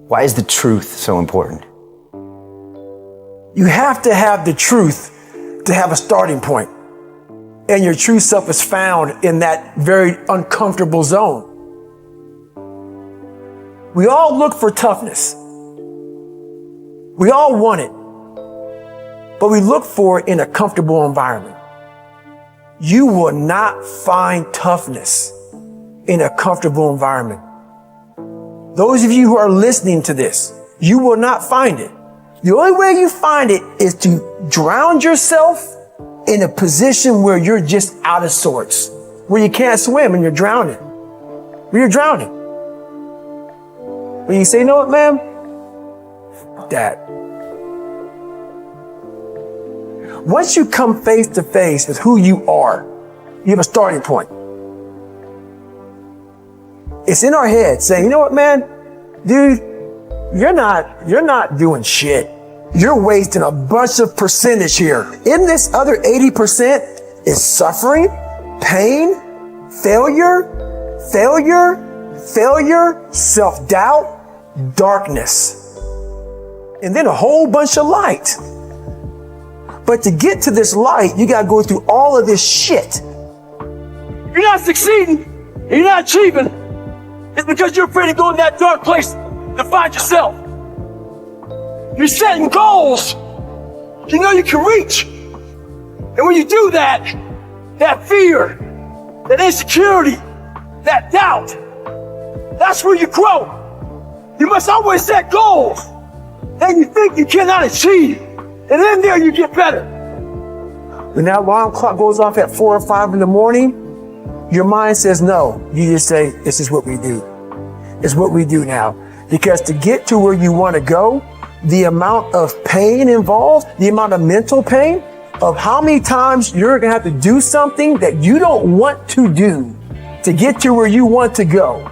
Why is the truth so important? You have to have the truth to have a starting point. And your true self is found in that very uncomfortable zone. We all look for toughness. We all want it. But we look for it in a comfortable environment. You will not find toughness in a comfortable environment. Those of you who are listening to this, you will not find it. The only way you find it is to drown yourself in a position where you're just out of sorts, where you can't swim and you're drowning. Where you're drowning. When you say, you know what, man? Fuck that. Once you come face to face with who you are, you have a starting point. It's in our head saying, you know what, man? Dude, you're not doing shit. You're wasting a bunch of percentage here. In this other 80% is suffering, pain, failure, self-doubt, darkness, and then a whole bunch of light. But to get to this light, you gotta go through all of this shit. You're not succeeding, you're not achieving. It's because you're afraid to go in that dark place to find yourself. You're setting goals you know you can reach. And when you do that, that fear, that insecurity, that doubt, that's where you grow. You must always set goals that you think you cannot achieve. And then there you get better. When that alarm clock goes off at 4 or 5 in the morning, your mind says no. You just say, this is what we do. It's what we do now. Because to get to where you want to go, the amount of pain involved, the amount of mental pain of how many times you're going to have to do something that you don't want to do to get to where you want to go.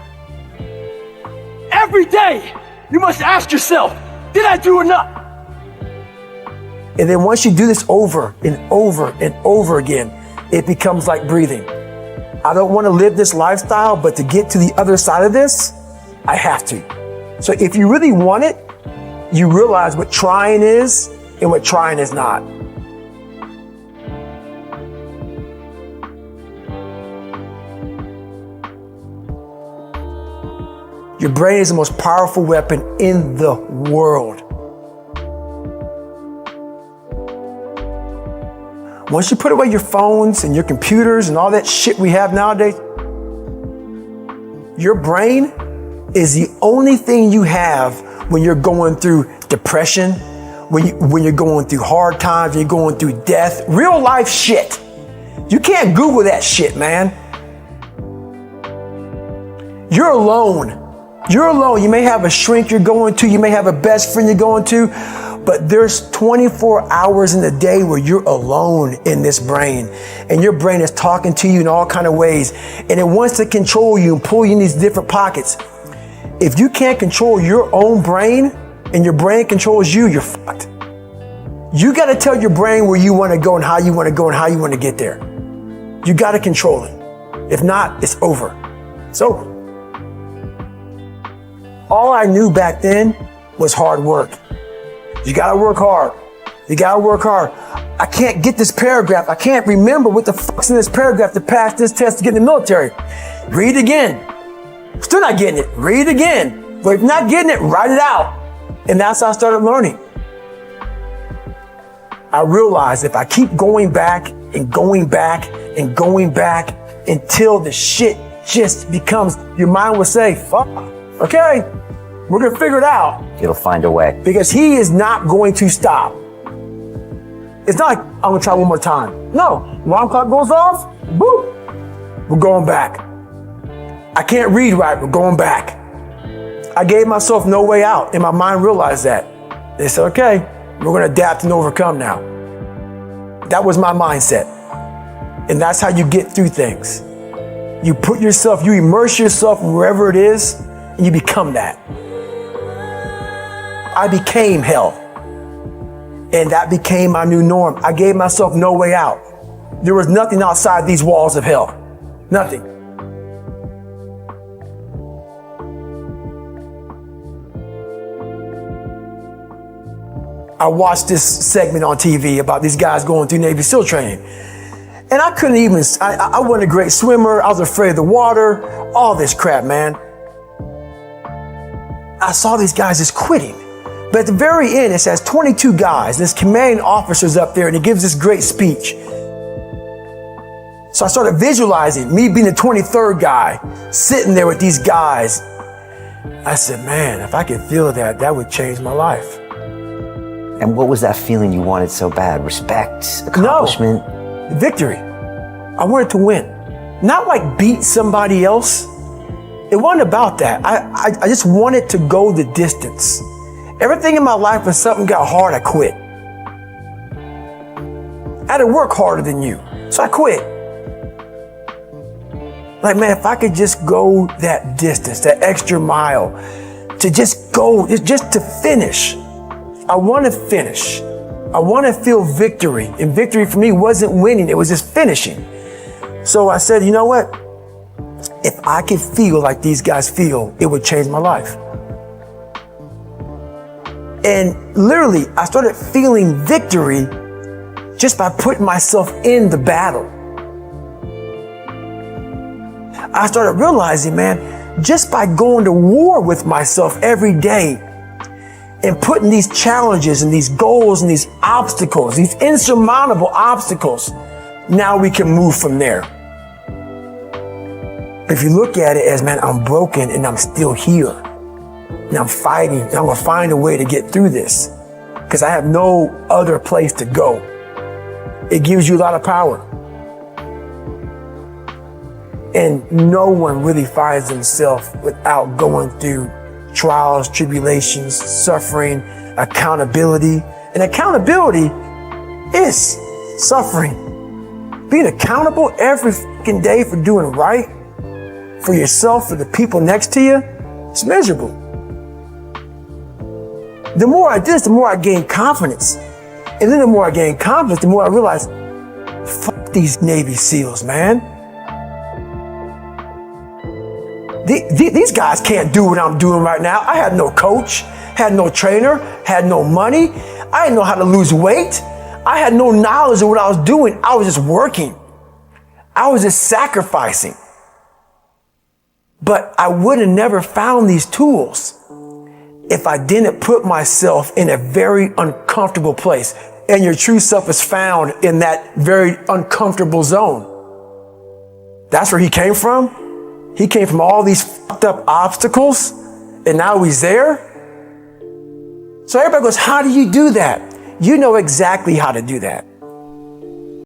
Every day, you must ask yourself, did I do enough? And then once you do this over and over and over again, it becomes like breathing. I don't want to live this lifestyle, but to get to the other side of this, I have to. So if you really want it, you realize what trying is and what trying is not. Your brain is the most powerful weapon in the world. Once you put away your phones and your computers and all that shit we have nowadays, your brain is the only thing you have when you're going through depression, when you're going through hard times, when you're going through death, real life shit. You can't Google that shit, man. You're alone. You're alone. You may have a shrink you're going to, you may have a best friend you're going to, but there's 24 hours in the day where you're alone in this brain, and your brain is talking to you in all kinds of ways, and it wants to control you and pull you in these different pockets. If you can't control your own brain and your brain controls you, you're fucked. You got to tell your brain where you want to go and how you want to go and how you want to get there. You got to control it. If not, it's over. It's over. All I knew back then was hard work. You gotta work hard. You gotta work hard. I can't get this paragraph. I can't remember what the fuck's in this paragraph to pass this test to get in the military. Read again. Still not getting it. Read again. But if not getting it, write it out. And that's how I started learning. I realized if I keep going back and going back and going back until the shit just becomes, your mind will say, fuck, okay, we're gonna figure it out. It'll find a way. Because he is not going to stop. It's not like I'm gonna try one more time. No, alarm clock goes off, boop, we're going back. I can't read right, we're going back. I gave myself no way out, and my mind realized that. They said, okay, we're gonna adapt and overcome now. That was my mindset. And that's how you get through things. You put yourself, you immerse yourself in wherever it is, and you become that. I became hell. And that became my new norm. I gave myself no way out. There was nothing outside these walls of hell. Nothing. I watched this segment on TV about these guys going through Navy SEAL training. And I couldn't even, I wasn't a great swimmer. I was afraid of the water, all this crap, man. I saw these guys just quitting. But at the very end, it says 22 guys. This commanding officer's up there and he gives this great speech. So I started visualizing me being the 23rd guy, sitting there with these guys. I said, man, if I could feel that, that would change my life. And what was that feeling you wanted so bad? Respect, accomplishment? No, victory. I wanted to win. Not like beat somebody else. It wasn't about that. I just wanted to go the distance. Everything in my life, when something got hard, I quit. I had to work harder than you, so I quit. Like, man, if I could just go that distance, that extra mile, to just go, just to finish. I want to finish. I want to feel victory. And victory for me wasn't winning, it was just finishing. So I said, you know what? If I could feel like these guys feel, it would change my life. And literally, I started feeling victory just by putting myself in the battle. I started realizing, man, just by going to war with myself every day and putting these challenges and these goals and these obstacles, these insurmountable obstacles, now we can move from there. If you look at it as, man, I'm broken and I'm still here. And I'm fighting. And I'm going to find a way to get through this because I have no other place to go. It gives you a lot of power. And no one really finds themselves without going through trials, tribulations, suffering, accountability. And accountability is suffering. Being accountable every fucking day for doing right for yourself, for the people next to you, it's miserable. The more I did this, the more I gained confidence. And then the more I gained confidence, the more I realized, fuck these Navy SEALs, man. These guys can't do what I'm doing right now. I had no coach, had no trainer, had no money. I didn't know how to lose weight. I had no knowledge of what I was doing. I was just working. I was just sacrificing. But I would have never found these tools if I didn't put myself in a very uncomfortable place. And your true self is found in that very uncomfortable zone. That's where he came from. He came from all these fucked up obstacles, and now he's there. So everybody goes, how do you do that? You know exactly how to do that.